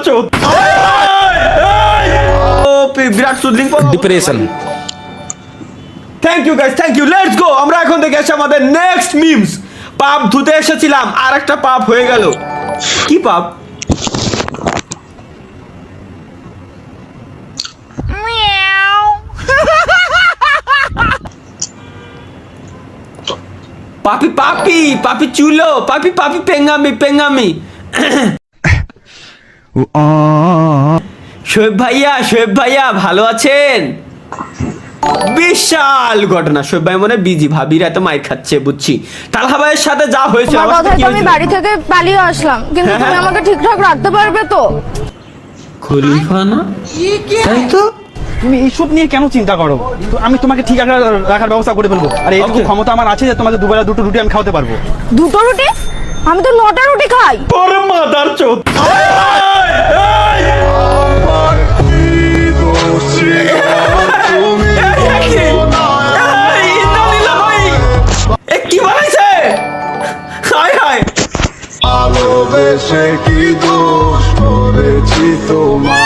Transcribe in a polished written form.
চোদ। ও বিরাট সুদলিং depression. Thank you guys, thank you, let's go. আমরা এখন থেকে আসি আমাদের নেক্সট মিমস। পাপ ধুতে এসেছিলাম, আর একটা পাপ হয়ে গেল। কি পাপ? পাপি পাপি পাপি চুলো, পাপি পাপি পেঙ্গামি পেঙ্গামি। শোয়েব ভাইয়া ভালো আছেন? বিশাল ঘটনা। শোয়েব ভাই মনে বিজি, ভাবিরা তো মাইর খাচ্ছে বুঝছি। তালহা ভাইয়ের সাথে যা হয়েছে তোমার কথায় তো আমি বাড়ি থেকে পালিয়ে আসলাম, কিন্তু তুমি আমাকে ঠিকঠাক রাখতে পারবে তো? খলিফা না, তাই তো। তুমি এইসব নিয়ে কেন চিন্তা করো? তো আমি তোমাকে ঠিক রাখার ব্যবস্থা করে ফেলবো। আর এইটুকু ক্ষমতা আমার আছে যে তোমাকে দুবেলা দুটো রুটি আমি খাওয়াতে পারবো। দুটো রুটি? আমি তো 9টা রুটি খাই। ওরে মাদার চোদ। কি বানাইছে? হায় হায়, ভালোবেসে কি দোষ করেছি তোমার?